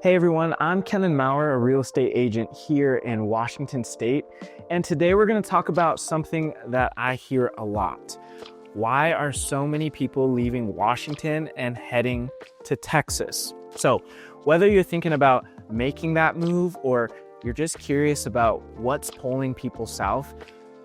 Hey everyone, I'm Kenan Maurer, a real estate agent here in Washington State, and today we're going to talk about something that I hear a lot. Why are so many people leaving Washington and heading to Texas? So, whether you're thinking about making that move or you're just curious about what's pulling people south,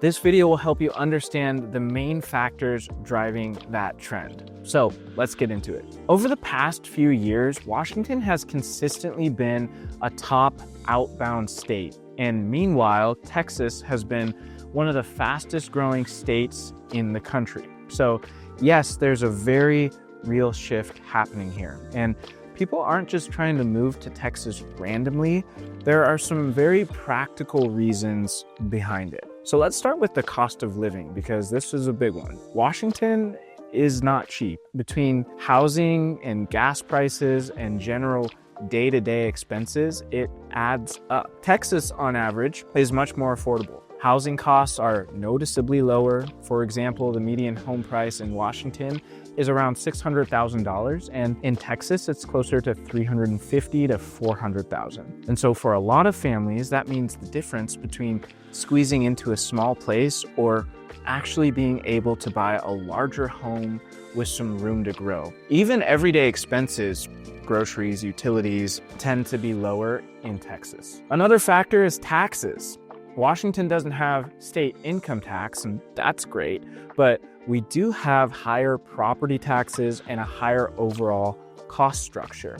this video will help you understand the main factors driving that trend. So let's get into it. Over the past few years, Washington has consistently been a top outbound state. And meanwhile, Texas has been one of the fastest growing states in the country. So yes, there's a very real shift happening here. And people aren't just trying to move to Texas randomly. There are some very practical reasons behind it. So let's start with the cost of living, because this is a big one. Washington is not cheap. Between housing and gas prices and general day-to-day expenses, it adds up. Texas, on average, is much more affordable. Housing costs are noticeably lower. For example, the median home price in Washington is around $600,000, and in Texas, it's closer to $350,000 to $400,000. And so for a lot of families, that means the difference between squeezing into a small place or actually being able to buy a larger home with some room to grow. Even everyday expenses, groceries, utilities, tend to be lower in Texas. Another factor is taxes. Washington doesn't have state income tax, and that's great, but we do have higher property taxes and a higher overall cost structure.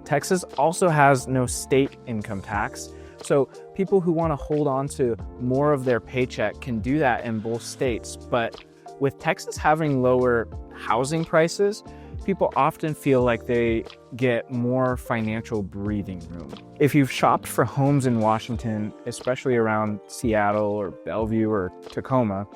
Texas also has no state income tax, so people who want to hold on to more of their paycheck can do that in both states. But with Texas having lower housing prices, people often feel like they get more financial breathing room. If you've shopped for homes in Washington, especially around Seattle or Bellevue or Tacoma,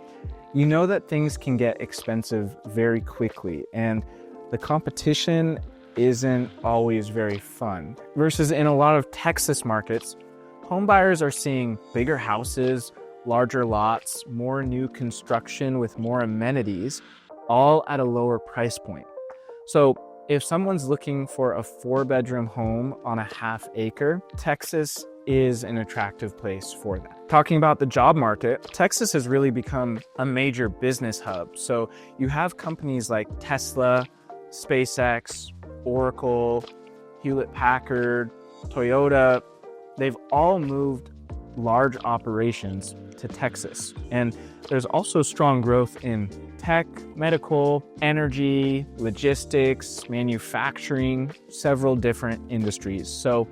you know that things can get expensive very quickly, and the competition isn't always very fun. Versus in a lot of Texas markets, home buyers are seeing bigger houses, larger lots, more new construction with more amenities, all at a lower price point. So if someone's looking for a 4-bedroom home on a half acre, Texas is an attractive place for that. Talking about the job market, Texas has really become a major business hub. So you have companies like Tesla, SpaceX, Oracle, Hewlett-Packard, Toyota. They've all moved large operations to Texas. And there's also strong growth in tech, medical, energy, logistics, manufacturing, several different industries. So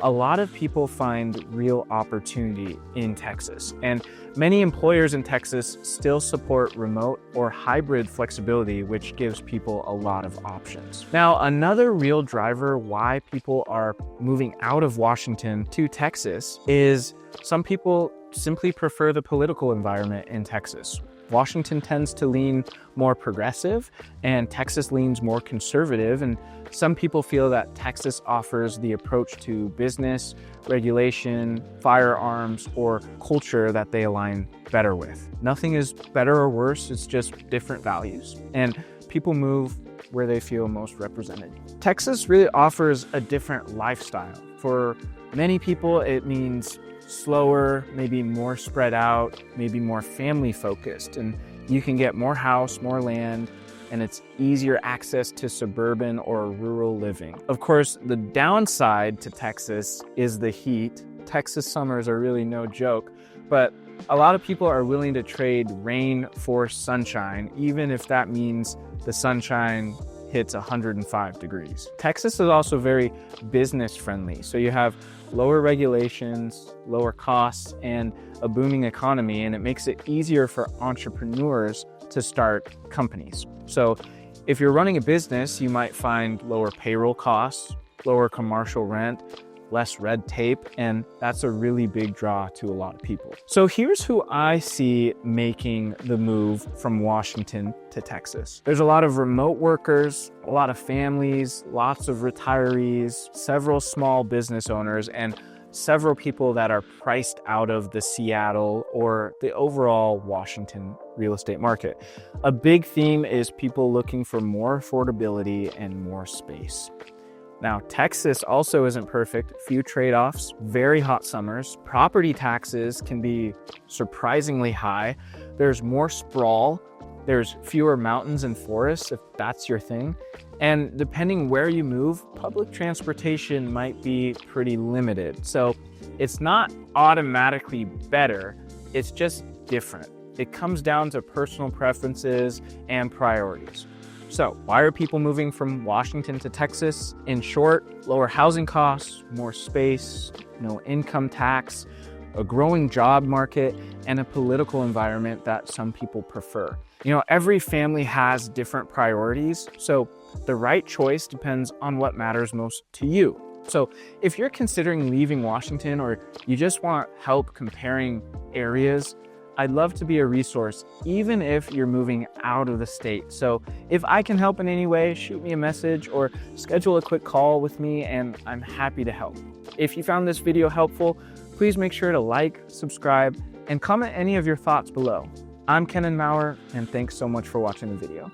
a lot of people find real opportunity in Texas. And many employers in Texas still support remote or hybrid flexibility, which gives people a lot of options. Now, another real driver why people are moving out of Washington to Texas is some people simply prefer the political environment in Texas. Washington tends to lean more progressive and Texas leans more conservative, and some people feel that Texas offers the approach to business, regulation, firearms, or culture that they align better with. Nothing is better or worse, it's just different values. And people move where they feel most represented. Texas really offers a different lifestyle. For many people, it means slower, maybe more spread out, maybe more family focused, and you can get more house, more land, and it's easier access to suburban or rural living. Of course, the downside to Texas is the heat. Texas summers are really no joke, but a lot of people are willing to trade rain for sunshine, even if that means the sunshine hits 105 degrees. Texas is also very business friendly. So you have lower regulations, lower costs, and a booming economy, and it makes it easier for entrepreneurs to start companies. So if you're running a business, you might find lower payroll costs, lower commercial rent, less red tape, and that's a really big draw to a lot of people. So here's who I see making the move from Washington to Texas. There's a lot of remote workers, a lot of families, lots of retirees, several small business owners, and several people that are priced out of the Seattle or the overall Washington real estate market. A big theme is people looking for more affordability and more space. Now, Texas also isn't perfect. Few trade-offs, very hot summers. Property taxes can be surprisingly high. There's more sprawl. There's fewer mountains and forests, if that's your thing. And depending where you move, public transportation might be pretty limited. So it's not automatically better, it's just different. It comes down to personal preferences and priorities. So why are people moving from Washington to Texas? In short, lower housing costs, more space, no income tax, a growing job market, and a political environment that some people prefer. You know, every family has different priorities, so the right choice depends on what matters most to you. So if you're considering leaving Washington or you just want help comparing areas, I'd love to be a resource, even if you're moving out of the state. So if I can help in any way, shoot me a message or schedule a quick call with me and I'm happy to help. If you found this video helpful, please make sure to like, subscribe, and comment any of your thoughts below. I'm Kenan Maurer, and thanks so much for watching the video.